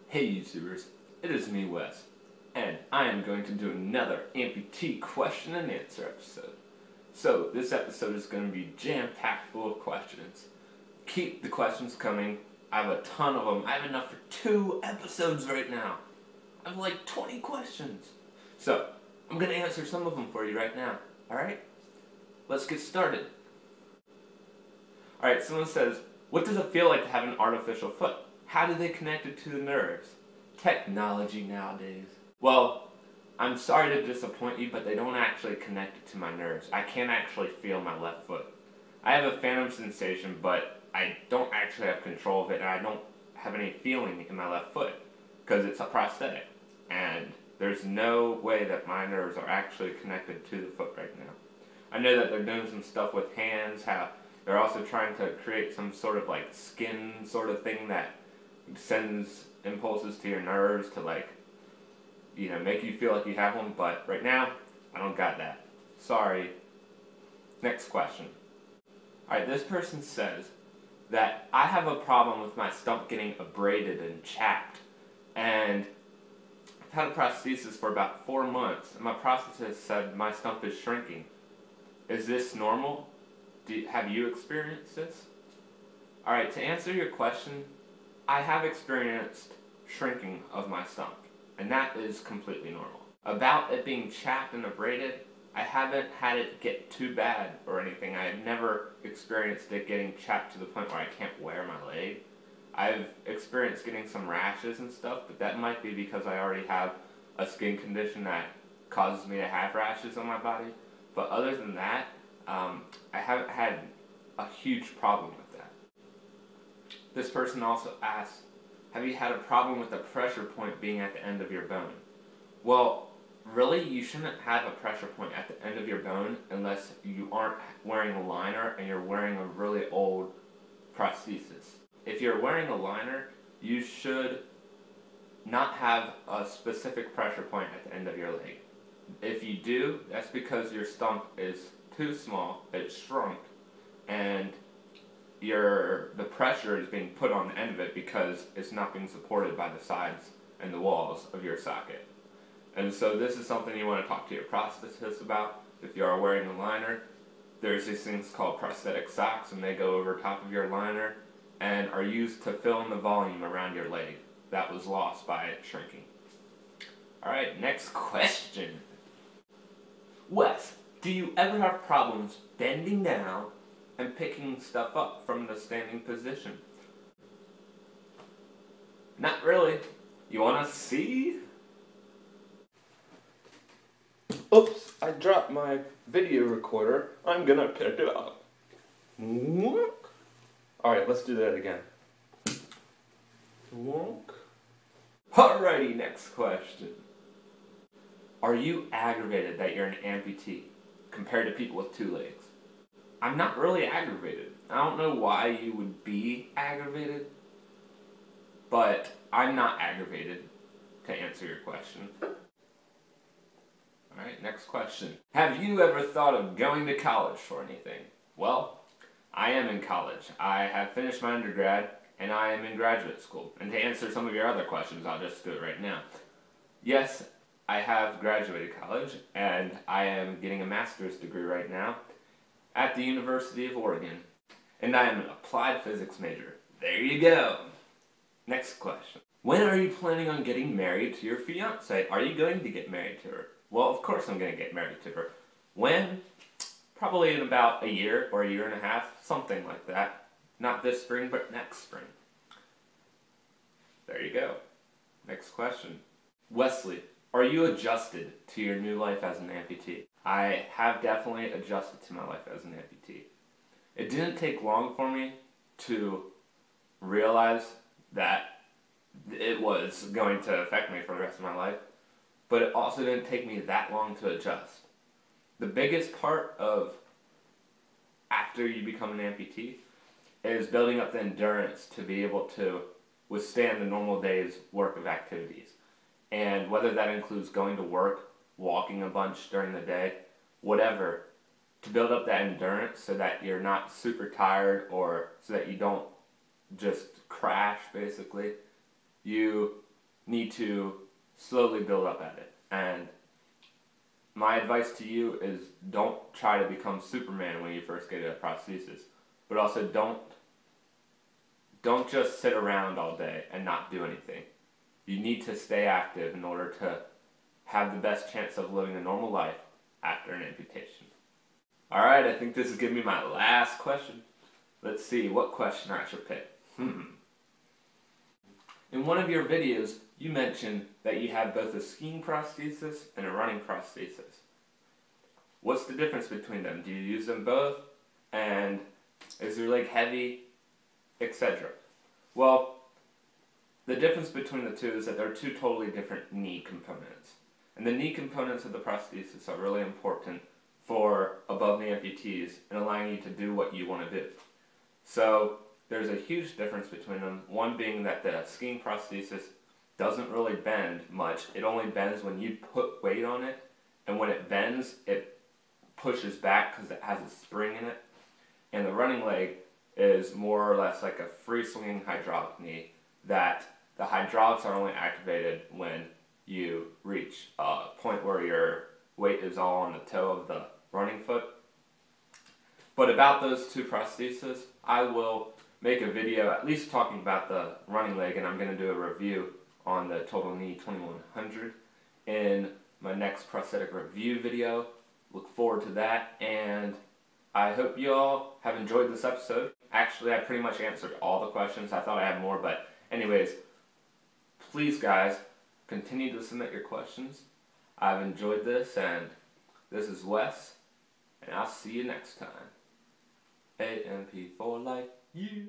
Hey YouTubers, it is me Wes, and I am going to do another amputee question and answer episode. So this episode is going to be jam-packed full of questions. Keep the questions coming. I have a ton of them. I have enough for 2 episodes right now. I have like 20 questions. So I'm going to answer some of them for you right now. Alright? Let's get started. Alright, someone says, what does it feel like to have an artificial foot? How do they connect it to the nerves? Technology nowadays. Well, I'm sorry to disappoint you, but they don't actually connect it to my nerves. I can't actually feel my left foot. I have a phantom sensation, but I don't actually have control of it, and I don't have any feeling in my left foot because it's a prosthetic. And there's no way that my nerves are actually connected to the foot right now. I know that they're doing some stuff with hands, how they're also trying to create some sort of like skin sort of thing that sends impulses to your nerves to like, you know, make you feel like you have one, but right now, I don't got that. Sorry. Next question. Alright, this person says that I have a problem with my stump getting abraded and chapped, and I've had a prosthesis for about 4 months, and my prosthetist said my stump is shrinking. Is this normal? Have you experienced this? Alright, to answer your question, I have experienced shrinking of my stump, and that is completely normal. About it being chapped and abraded, I haven't had it get too bad or anything. I have never experienced it getting chapped to the point where I can't wear my leg. I've experienced getting some rashes and stuff, but that might be because I already have a skin condition that causes me to have rashes on my body. But other than that, I haven't had a huge problem with that. This person also asks, have you had a problem with the pressure point being at the end of your bone? Well, really, you shouldn't have a pressure point at the end of your bone unless you aren't wearing a liner and you're wearing a really old prosthesis. If you're wearing a liner, you should not have a specific pressure point at the end of your leg. If you do, that's because your stump is too small, it's shrunk, and the pressure is being put on the end of it because it's not being supported by the sides and the walls of your socket. And so this is something you want to talk to your prosthetist about. If you are wearing a liner, there's these things called prosthetic socks, and they go over top of your liner and are used to fill in the volume around your leg that was lost by it shrinking. Alright, next question. Wes, do you ever have problems bending down and picking stuff up from the standing position? Not really. You wanna see? Oops, I dropped my video recorder. I'm gonna pick it up. Alright, let's do that again. Alrighty, next question. Are you aggravated that you're an amputee compared to people with 2 legs? I'm not really aggravated. I don't know why you would be aggravated, but I'm not aggravated, to answer your question. Alright, next question. Have you ever thought of going to college for anything? Well, I am in college. I have finished my undergrad, and I am in graduate school. And to answer some of your other questions, I'll just do it right now. Yes, I have graduated college, and I am getting a master's degree right now at the University of Oregon, and I am an applied physics major. There you go. Next question. When are you planning on getting married to your fiancée? Are you going to get married to her? Well, of course I'm going to get married to her. When? Probably in about a year or a year and a half, something like that. Not this spring, but next spring. There you go. Next question. Wesley, are you adjusted to your new life as an amputee? I have definitely adjusted to my life as an amputee. It didn't take long for me to realize that it was going to affect me for the rest of my life, but it also didn't take me that long to adjust. The biggest part of after you become an amputee is building up the endurance to be able to withstand the normal day's work of activities. And whether that includes going to work, walking a bunch during the day, whatever, to build up that endurance so that you're not super tired or so that you don't just crash, basically. You need to slowly build up at it. And my advice to you is don't try to become Superman when you first get a prosthesis, but also don't just sit around all day and not do anything. You need to stay active in order to have the best chance of living a normal life after an amputation. Alright, I think this is going to be my last question. Let's see what question I should pick. In one of your videos, you mentioned that you have both a skiing prosthesis and a running prosthesis. What's the difference between them? Do you use them both? And is your leg heavy? Etc. Well, the difference between the two is that they're two totally different knee components. And the knee components of the prosthesis are really important for above-knee amputees and allowing you to do what you want to do. So there's a huge difference between them, one being that the skiing prosthesis doesn't really bend much. It only bends when you put weight on it, and when it bends, it pushes back because it has a spring in it. And the running leg is more or less like a free-swinging hydraulic knee that the hydraulics are only activated when you reach a point where your weight is all on the toe of the running foot. But about those two prostheses, I will make a video at least talking about the running leg, and I'm going to do a review on the Total Knee 2100 in my next prosthetic review video. Look forward to that, and I hope you all have enjoyed this episode. Actually, I pretty much answered all the questions. I thought I had more, but anyways, please guys, continue to submit your questions. I've enjoyed this, and this is Wes, and I'll see you next time. AMP for life, yeah!